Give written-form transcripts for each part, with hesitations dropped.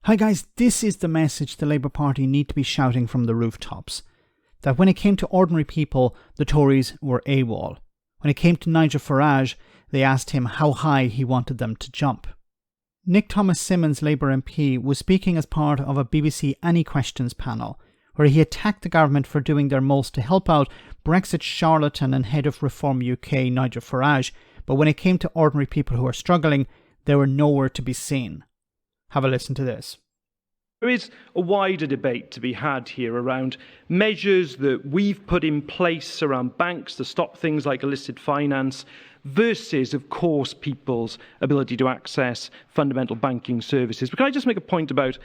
Hi guys, this is the message the Labour Party need to be shouting from the rooftops. That when it came to ordinary people, the Tories were AWOL. When it came to Nigel Farage, they asked him how high he wanted them to jump. Nick Thomas-Symonds, Labour MP, was speaking as part of a BBC Any Questions panel, where he attacked the government for doing their most to help out Brexit charlatan and head of Reform UK, Nigel Farage, but when it came to ordinary people who are struggling, they were nowhere to be seen. Have a listen to this. There is a wider debate to be had here around measures that we've put in place around banks to stop things like illicit finance versus, of course, people's ability to access fundamental banking services. But can I just make a point about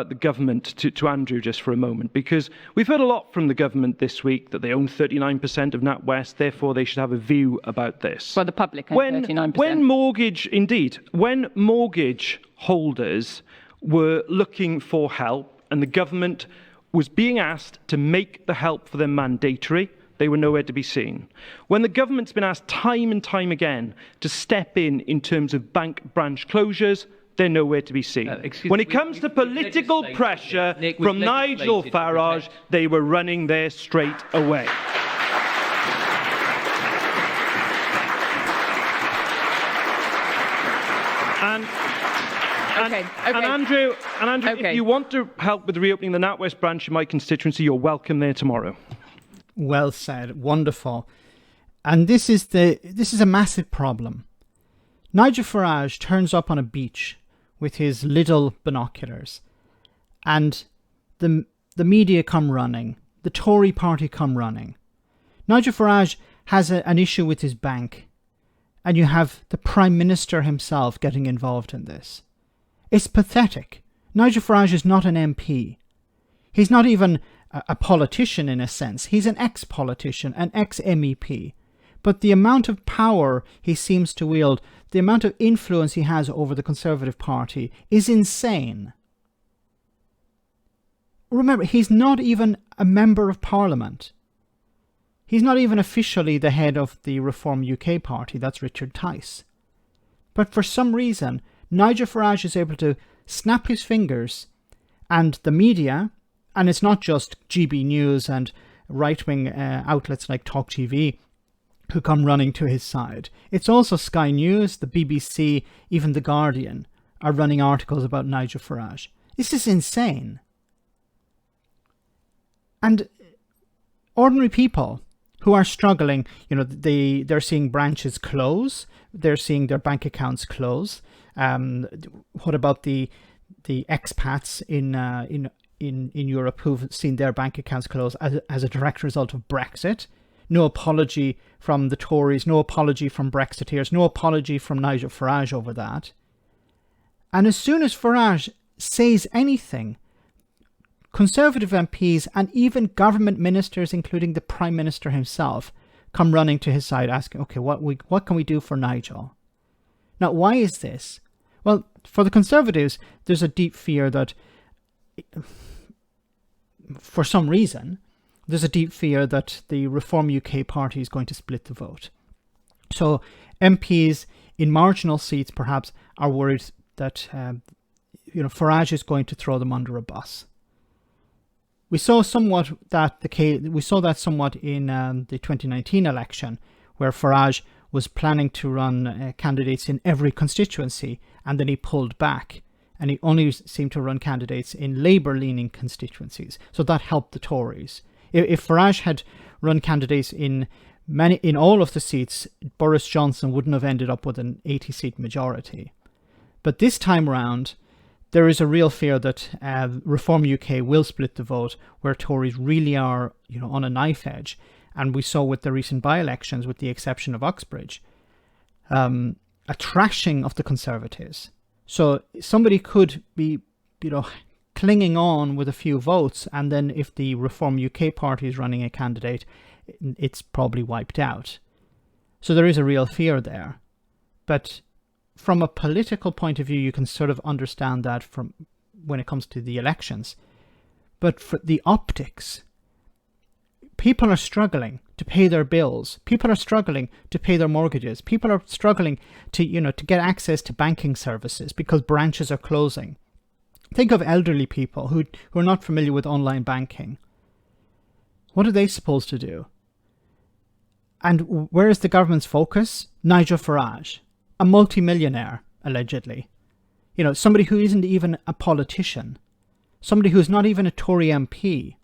the government to Andrew just for a moment? Because we've heard a lot from the government this week that they own 39% of NatWest, therefore they should have a view about this. Well, the public own 39%. When mortgage holders were looking for help and the government was being asked to make the help for them mandatory, they were nowhere to be seen. When the government's been asked time and time again to step in terms of bank branch closures, they're nowhere to be seen. When it comes to political pressure from Nigel Farage, they were running there straight away. And Andrew, if you want to help with reopening the NatWest branch in my constituency, you're welcome there tomorrow. Well said. Wonderful. And this is a massive problem. Nigel Farage turns up on a beach with his little binoculars, and the media come running. The Tory party come running. Nigel Farage has an issue with his bank, and you have the Prime Minister himself getting involved in this. It's pathetic. Nigel Farage is not an MP. He's not even a politician in a sense. He's an ex-politician, an ex-MEP. But the amount of power he seems to wield, the amount of influence he has over the Conservative Party is insane. Remember, he's not even a member of Parliament. He's not even officially the head of the Reform UK party. That's Richard Tice. But for some reason, Nigel Farage is able to snap his fingers, and the media, and it's not just GB News and right-wing outlets like Talk TV who come running to his side. It's also Sky News, the BBC, even The Guardian are running articles about Nigel Farage. This is insane. And ordinary people who are struggling, they're seeing branches close, they're seeing their bank accounts close. What about the expats in Europe who've seen their bank accounts close as a direct result of Brexit? No apology from the Tories, no apology from Brexiteers, no apology from Nigel Farage over that. And as soon as Farage says anything, Conservative MPs and even government ministers, including the Prime Minister himself, come running to his side asking, okay, what can we do for Nigel? Now, why is this? Well, for the Conservatives, there's a deep fear that, for some reason, there's a deep fear that the Reform UK party is going to split the vote. So MPs in marginal seats perhaps are worried that Farage is going to throw them under a bus. We saw that somewhat in the 2019 election, where Farage was planning to run candidates in every constituency, and then he pulled back, and he only seemed to run candidates in Labour-leaning constituencies. So that helped the Tories. If Farage had run candidates in all of the seats, Boris Johnson wouldn't have ended up with an 80-seat majority. But this time round, there is a real fear that Reform UK will split the vote, where Tories really are, on a knife edge. And we saw with the recent by-elections, with the exception of Uxbridge, a trashing of the Conservatives. So somebody could be, clinging on with a few votes, and then if the Reform UK party is running a candidate, it's probably wiped out. So there is a real fear there. But from a political point of view, you can sort of understand that from when it comes to the elections. But for the optics, people are struggling to pay their bills. People are struggling to pay their mortgages. People are struggling to get access to banking services because branches are closing. Think of elderly people who are not familiar with online banking. What are they supposed to do? And where is the government's focus? Nigel Farage, a multimillionaire, allegedly. You know, somebody who isn't even a politician. Somebody who's not even a Tory MP.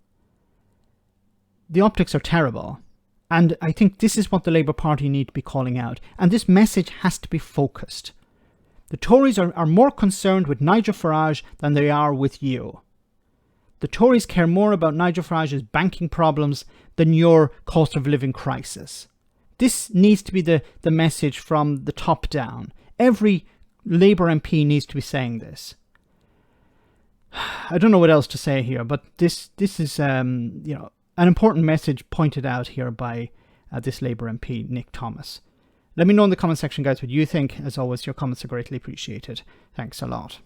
The optics are terrible. And I think this is what the Labour Party need to be calling out. And this message has to be focused. The Tories are more concerned with Nigel Farage than they are with you. The Tories care more about Nigel Farage's banking problems than your cost of living crisis. This needs to be the message from the top down. Every Labour MP needs to be saying this. I don't know what else to say here, but this is an important message pointed out here by this Labour MP, Nick Thomas. Let me know in the comment section, guys, what you think. As always, your comments are greatly appreciated. Thanks a lot.